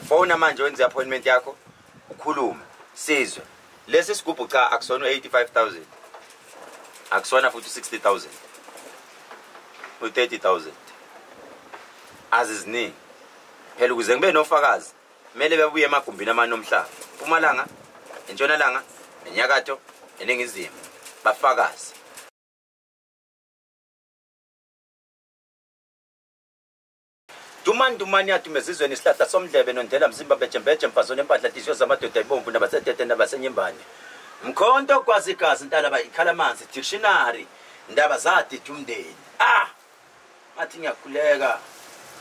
Phone manje wenze appointment yakho ukhuluma sizwe lesi sigubhu cha akusona 85,000 akusona futhi 60,000 u30,000 aziziningi phela ukuze ngibe nofakazi kumele bebuye emagumbini amanomhlaba Mpumalanga eNtshonalanga eNyakatho eNingizimu bafakazi Dumani yatumezizweni isihlahla somdlebe nondela mzimba bejembeje mfazone empahla tisho zamadoda ibomvu nabasetete nabasenyembane mkhonto kwazikazi intala ikhala amanzi dictionary indaba zathi umndeni ngathi ngiyakhuleka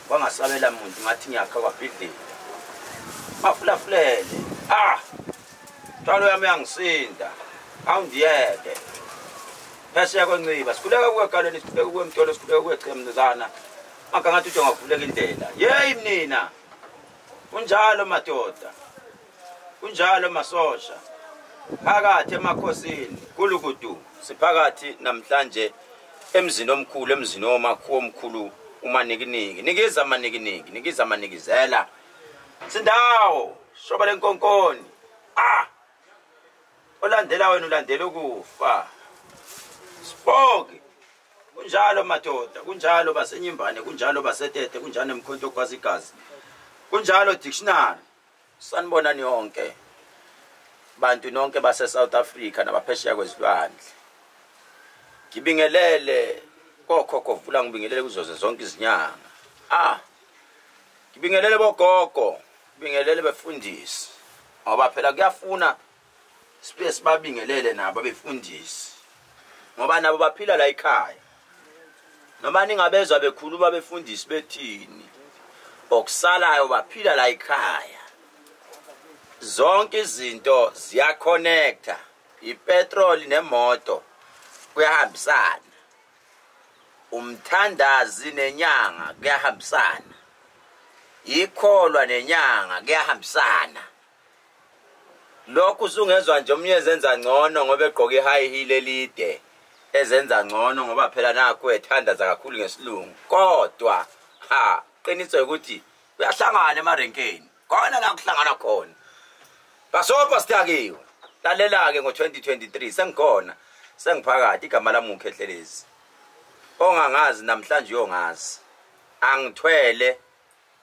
wangasabela umuntu ngathi ngiyakha kwaBhidlile mafulafulele njalo yami yangisinda awundiyeke phesheya kwenciba sikhuleka kwegaleni sikhuleka kwemtolo sikhuleka kwechemnizana ngathi uthi ngavuleka indlela yeyi mnina kunjalo madoda kunjalo masosha phakathi emakhosini kulukudu siphakathi namhlanje emzini omkhulu emzini omakho omkhulu umanikiniki nikiza manikiniki nikiza manikizela sindawo shoba lenkonkoni olandela wena ulandela ukufa spoke kunjalo madoda kunjalo basenyimbane kunjalo basetete kunjalo emkhonto kwazikazi kunjalo dictionary sanibonani yonke bantu nonke base South Africa nabaphesheya kwezilwandle ngibingelele kokhokho vula ngibingelele kuzoze zonke izinyanga ngibingelele bogogo ngibingelele befundisi ngoba phela kuyafuna space babingelele nabo befundisi ngoba nabo baphila la ekhaya noma ningabezwa bekhuluma befundisi bethini okusalayo baphila la ekhaya zonke izinto ziyaconnecta ipetrol nemoto kuyahambisana umthandazi nenyanga kuyahambisana ikholwa nenyanga kuyahambisana lokhu usungezwa nje omnye ezenza ngcono ngoba egqoka ihigh heel elide ezenza ngcono ngoba phela nakho ethandaza kakhulu ngesilungu kodwa qiniso ukuthi uyahlangana emarenkeni khona la kuhlangana khona basopa sithakiwe lalela ke ngo2023 sengikhona sengiphakathi igama lami uKhehlelezi ongangazi namhlanje uyongazi angithwele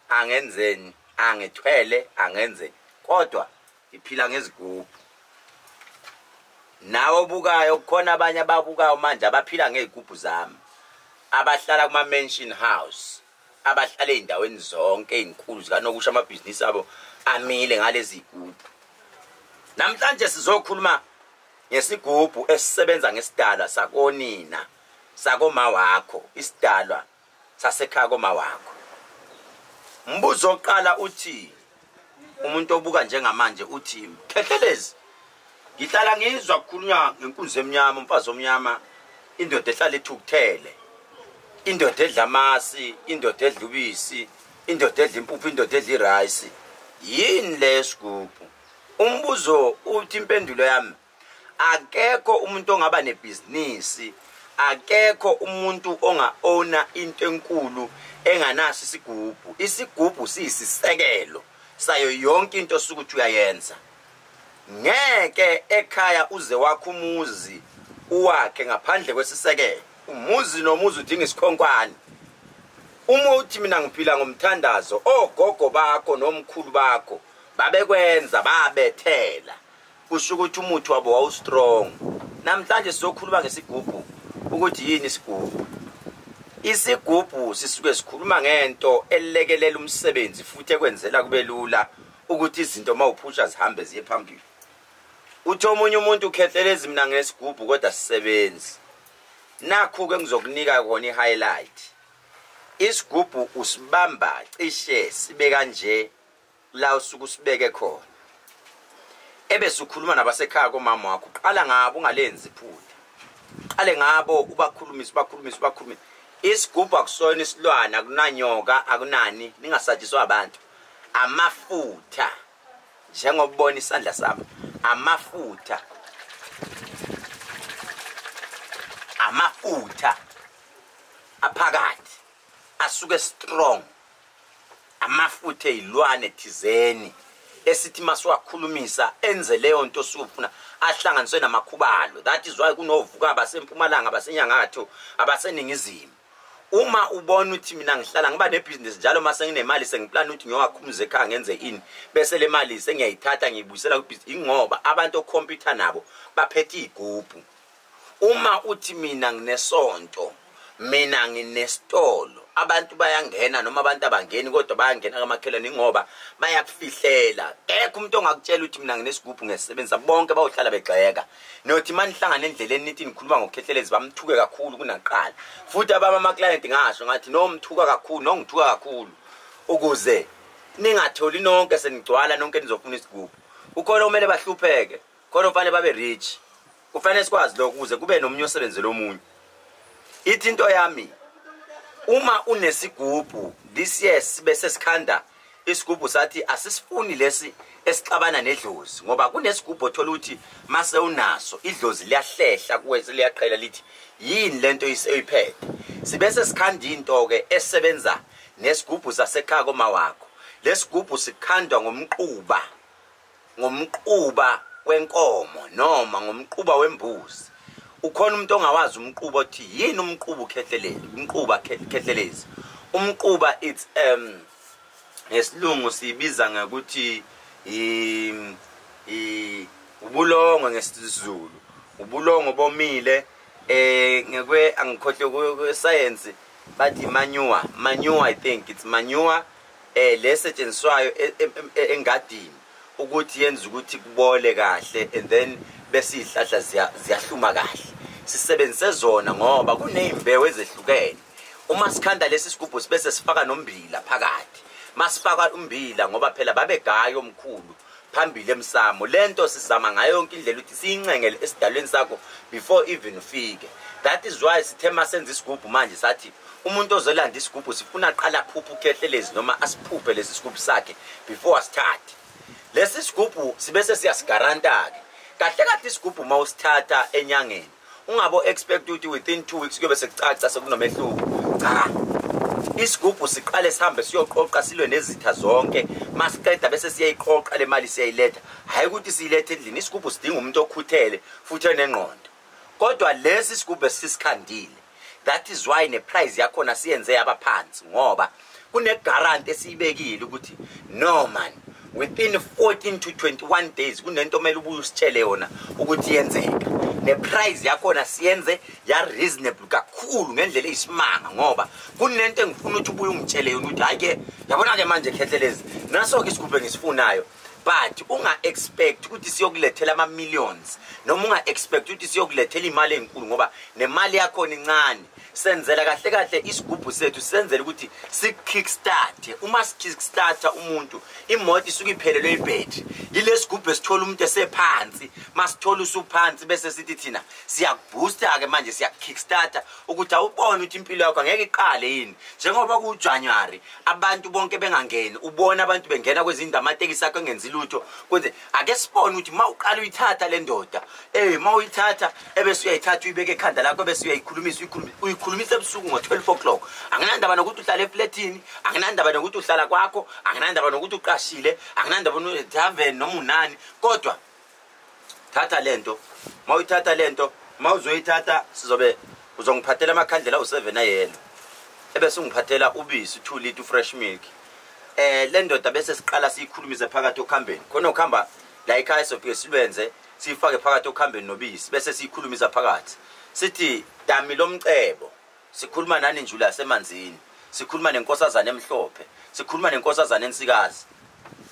angenzeni angithwele angenzeni kodwa iphila ngezigubhu nawo bukayo kukhona abanye ababukayo manje abaphila ngezigubhu zami abahlala kuma mansion house abahlala endaweni zonke ezinkulu zikanokusha amabhizinisi abo amile ngalezi zigubhu namhlanje sizokhuluma ngesigubhu esisebenza ngesidalwa sakonina sakoma wakho isidalwa sasekhaya koma wakho mbuzo oqala uthi umuntu obuka njengamanje uthi Khehlelezi ngihlala ngizwa kukhulunywa ngenkunzi emnyama umfazi omnyama indoda ehlala ethukuthele indoda edla amasi indoda edla ubisi indoda edla impuphu indoda edla irice yini lesigubhu umbuzo uthi impendulo yami akekho umuntu ongaba nebhizinisi akekho umuntu onga-owna into enkulu enganaso isigubhu isigubhu siyisisekelo sayo yonke into sukuthi uyayenza ngeke ekhaya uze wakho umuzi uwakhe ngaphandle kwesisekelo umuzi nomuzi udinga isikhonkwane uma uthi mina ngiphila ngomthandazo ogogo bakho nomkhulu bakho babekwenza babethela kusho ukuthi umuthi wabo wawu strong namhlanje sizokhuluma ngesigubhu ukuthi yini isigubhu isigubhu sisuke sikhuluma ngento elekelela umsebenzi futhi ekwenzela kube lula ukuthi izinto mawuphusha zihambe ziye phambili uthi omunye umuntu Khehlelezi mina ngesigubhu kodwa sisebenzi nakho ke ngizokunika khona i-highlight isigubhu usibamba cishe sibe kanje la usuku usibeke khona ebese ukhuluma nabasekhaya komama wakho qala ngabo ungalenzi iphutha qale ngabo ubakhulumisa isigubhu akusona isilwana akunanyoka akunani ningasatshiswa abantu amafutha njengobona isandla sami amafutha aphakathi asuke strong amafutha ezilwane thizeni esithi masiwakhulumisa enze leyo nto sufuna ahlanganiswe namakhubalo. That is why kunovuka abasempumalanga abasenyakatho abaseningizimu. Uma ubona uthi mina ngihlala ngiba nebusiness njalo mase nginemali sengiplan ukuthi ngiyowakhumuza ekhaya ngenze ini bese le mali sengiyayithatha ngiyibuyisela kubusiness ingoba abantu ocomputer nabo baphethe igubhu. Uma uthi mina nginesonto mina nginestolo abantu bayangena noma abantu abangeni kodwa bayangena kamakhelwane ngoba bayakufihlela. Ekho umuntu ongakutshela ukuthi mina nginesigubhu ngesebenzisa bonke bayohlala begxeka. Nothi manihlangana endleleni nithi nikhuluma ngokhehlelezi bamthuke kakhulu kunaqala. Futhi ababa ama client ngasho ngathi nomthuka kakhulu nongithuka kakhulu ukuze ningatholi nonke senigcwala nonke nizofuna isigubhu. Ukhona kumele bahlupheke, khona ufanele babe rich. Kufanele sikwazi lokho ukuze kube nomunye osebenzele omunye. Ithi into yami uma unesigubhu this year bese sikhanda isigubhu sathi asisifuni lesi esixabana nedlozi ngoba kunesigubhu othola ukuthi mase unaso idlozi liyahlehla kuwe liyaqhela lithi yini lento iseyiphethe. Sibese sikhanda into ke esebenza nesigubhu sasekhaya koma wakho. Lesigubhu sikhandwa ngomquba wenkomo noma ngomquba wembuzi. Ukhona umuntu ongawazi umquba othi yini umquba Khehlelezi. Umquba it's ngesilungu sibiza ngokuthi ubulongo ngesizulu. Ubulongo bomile ngekwe angikhohle kwe science bathi manure I think it's manure lesetshenziswayo engadini ukuthi yenza ukuthi kubole kahle and then bese ihlahla ziyahluma kahle. Sisebenzise zona ngoba kunezimbewu ezehlukene. Uma sikhanda lesi sigubhu bese sifaka nombila phakathi. Masifaka umbila ngoba phela babegayo omkhulu phambili emsamo. Lento sizama ngayo yonke indlela ukuthi siyincengele esidalweni sakho before even ufike. That is why sithema senza isigubhu manje sathi umuntu ozolanda isigubhu sifuna aqala phuphu Khehlelezi noma asiphuphe lesi sigubhu sakhe before start. Lesi sigubhu sibese siyasigaranta ke. Kahle isigubhu mawusithatha enyangeni ungabo expect ukuthi within 2 weeks kuyobe sekucaca sekunomehluko. Cha. Isigubhu siqale sihambe siyoqoqa silwe nezitha zonke masiqeda bese siyayiqoqa le mali siyayiletha. Hayi ukuthi siyilethe endlini. Isigubhu sidinga umuntu okhuthele futhi enengqondo. Kodwa lesi sigubhu esisikhandile. That is why ne price yakho na siyenze yabaphansi ngoba kune guarantee esiyibekile ukuthi no man within 14 to 21 days kunento omele ubuye usitshele yona ukuthi yenzeka. Ne price yakho na siyenze ya reasonable kakhulu ngendlela eyisimanga ngoba kunento engifuna ukuthi ubuye ungitshele yona ukuthi hayi yabona ke manje Khehlelezi naso ke isigubhu engisifunayo but unga expect ukuthi siyokulethela ama millions noma unga expect ukuthi siyokulethela imali enkulu ngoba nemali yakho incane. Senzela kahle isigubhu sethu senzele ukuthi sikickstart. Uma sikickstarta umuntu imoto isuke iphelelwe ibetri yile sigubhu esithola umuntu esephansi masithola usuphansi bese sithi thina siyakubooster ke manje siyakickstarta ukuthi awubone ukuthi impilo yakho ngeke iqale yini njengoba ku January abantu bonke bengangeni ubona abantu bengena kwezinda amatekisi akho engenzi lutho kwenze ake sibone ukuthi mawuqala uyithatha le ndoda mawuyithatha ebese uyayithatha uyibeke ekhanda lakho bese uyayikhulumisa uyikhulumisa ebusuku ngo12 o'clock. Anginandaba nokuthi uhlala eflatini, anginandaba nokuthi uhlala kwakho, anginandaba nokuthi uqashile, anginandaba nokuthi tavern noma unani. Kodwa thatha lento, mawuyithatha lento, mawuzoyithatha sizobe uzongiphathela amakhandlela u7 ayelo. Ebese ungiphathela ubisi 2 liter fresh milk. Le ndoda bese siqala siyikhulumise phakathi okhambeni. Khona ukhamba la ekhaya sofike silwenze sifake phakathi okhambeni nobisi bese siyikhulumisa phakathi. Sithi dami lomcebo sikhuluma nani njula semanzini sikhuluma nenkosazana emhlophe sikhuluma nenkosazana ensikazi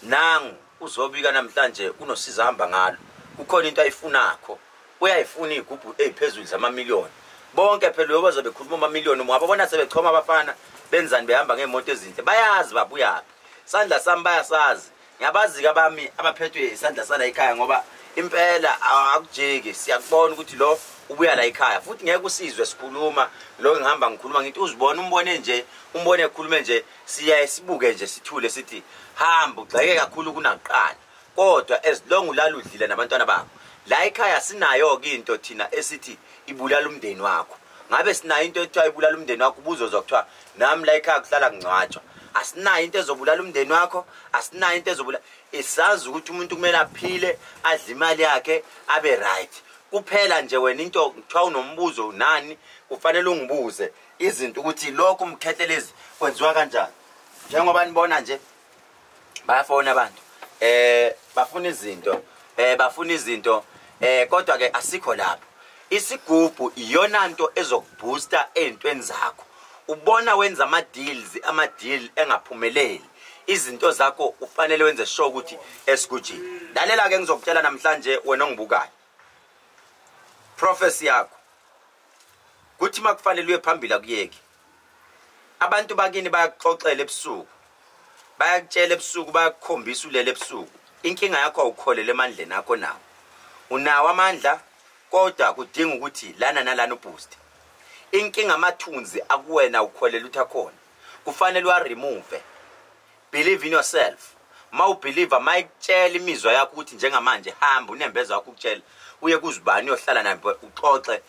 nangu uzobika namhlanje unosiza hamba ngalo kukhona into ayifunakho uyayifuna igubhu eziphezulu zama-million bonke phela bazobe bekhuluma ama-million mwababona sebechoma abafana benzani behamba ngeemoto ezinhle bayazi babuyaphi sandla sami bayasazi ngiyabazi ke abami abaphethwe isandla sala ekhaya ngoba impela akujiki siyakubona ukuthi lo ubuya la ekhaya futhi ngeke usizwe sikhuluma lo ngihamba ngikhuluma ngithi uzibona umbone ekhulume nje siya sibuke nje sithule sithi hamba ugxeke kakhulu kunaqala kodwa as long ulala udlile nabantwana bakho la ekhaya sinayo ke into thina esithi ibulala umndeni wakho ngabe sinayo into ethiwa ibulala umndeni wakho ubuzozwa kuthiwa nami la ekhaya kuhlala kungcwatshwa asinayo into ezobulala umndeni wakho, asinayo into ezobulala. Isazi ukuthi umuntu kumele aphile, adle imali yakhe, abe right. Kuphela nje wena into kuthiwa unombuzo nani, kufanele ungibuze izinto ukuthi lokho umkhehlelezi kwenziwa kanjani. Njengoba nibona nje bayafona abantu bafuna izinto kodwa ke asikho lapho. Isigubhu iyona nto ezokubooster ezintweni zakho. Ubona wenza ama-deal engaphumeleli, izinto zakho ufanele wenze sure ukuthi esigujini. Lalela ke ngizokutshela namhlanje wena ongibukayo. Prophecy yakho kuthi makufanele uye phambili akuyeki. Abantu bakini bayaxoxela ebusuku, bayakutshela ebusuku, bayakukhombisa ulele ebusuku. Inkinga yakho awukholele emandleni akho nawo. Unawo amandla kodwa kudinga ukuthi lana nalana uboost. Inkinga amathunzi akuwena ukholele ukuthi akhona. Kufanele wa-remove. Believe in yourself. Ma ubelieve, mayikutshela imizwa yakho ukuthi njengamanje hamba unembeza wakho ukutshela. Uye kuzibani uyohlala naye uxoxe.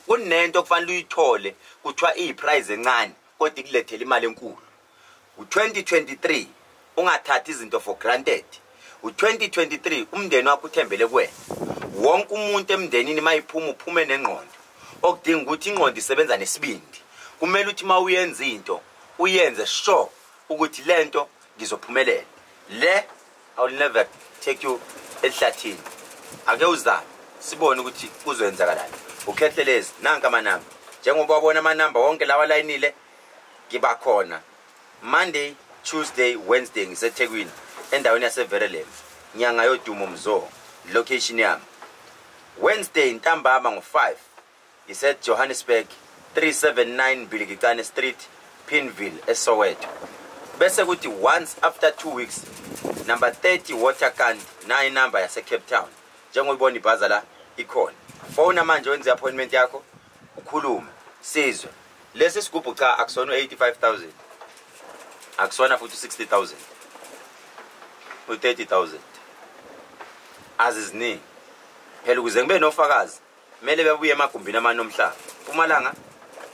Kunento kufanele uyithole kuthiwa iyiprize encane kodwa ikulethele imali enkulu. U2023 ungathathi izinto for granted. U2023 umndeni wakho uthembele kuwena. Wonke umuntu emndenini mayiphuma uphume nengqondo. Okudinga ukuthi ingqondo isebenza nesibindi. Kumele uthi mawuyenza into uyenze sure ukuthi lento ngizophumelela. I will never take you ehlathini. Ake uzame sibone ukuthi kuzoyenzakalani. Ukhehlelezi nanka amanamba. Njengoba wabona amanamba wonke lawa layinile ngiba khona Monday, Tuesday, Wednesday ngiseThekwini endaweni yaseVerelem. Nyanga yodumo mzo location yami. Wednesday ntambama ngo5 ngise Johannesburg 379 Bilikitane Street, Pinville, eSoweto. Bese kuthi once after 2 weeks number 30 Waterkant na inamba yase Cape Town. Njengoyibona ibhaza la ikhona. Phone manje wenze appointment yakho ukhulume sizwe. Lesi sigubhu cha akusona 85,000. Akusona futhi 60,000. U30,000. Azizini. Phela ukuze ngibe nofakazi kumele bebuye emagumbini amanomhlaba. Mpumalanga,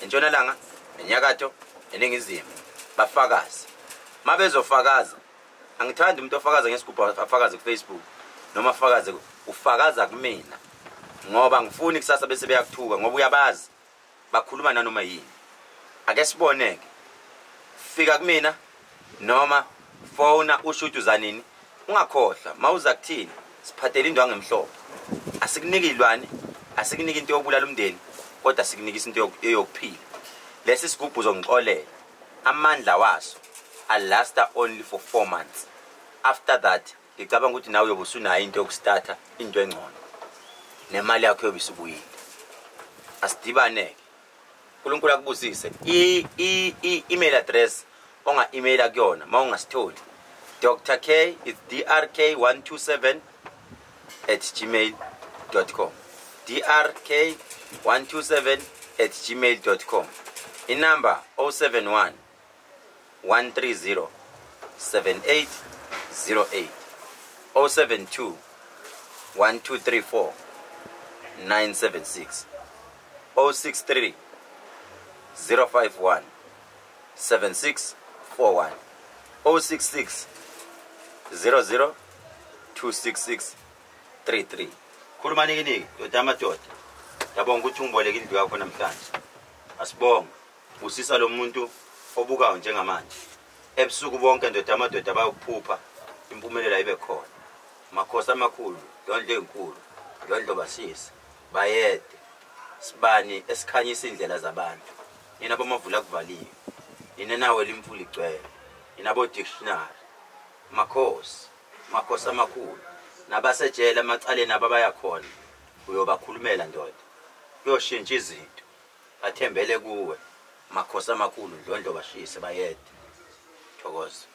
eNtshonalanga, eNyakatho, eNingizimu bafakazi. Mabezofakaza angithandi umuntu ofakaza ngesigubhu afakaze ku Facebook noma afakaze ufakaza kumina. Ngoba ngifuni kusasa bese beyakuthuka ngoba uyabazi bakhuluma nanoma yini. Ake siboneke. Fika kumina noma phone ushuthi uzanini. Ungakhohlwa mawuza kuthini siphathele indwangu emhlophe. Asikuniki ilwane, asikuniki into yobulala umndeni, kodwa sikunikisa into eyokuphila. Lesi sigubhu uzongixolela. Amandla waso alasta only for 4 months. After that ngicabanga ukuthi nawe uyobusunayo into yokustarta into engcono. Nemali yakho yobisubuyile. Asidibaneke. uNkulunkulu akubusise. Email address onga email akuyona mawungasitholi. Dr. K is drk127@gmail.com. drk127@gmail.com. Inumber 071 130 7808 072 1234 976 063 051 7641 066 00 266 33. Khuluma niki ndoda yabonga ukuthi ungiboleke indlu yakho namhlanje. Asibonga usisa lo muntu obukayo njengamanje. Ebusuku bonke ndoda bayokuphupha impumelelo ibe khona. Makhosi amakhulu ndondle enkulu ndondlo basisi bayede sibani esikhanyisa indlela zabantu. Nina bomavula kuvaliwe. Nina nawe limfula igcwele. Nina bo dictionary. Makhosi amakhulu nabasejele amacaleni ababaya khona uyobakhulumela ndoda. Uyoshintsha izinto. Athembele kuwe. Makhosi amakhulu ndondlo bashise bayede. Thokoza.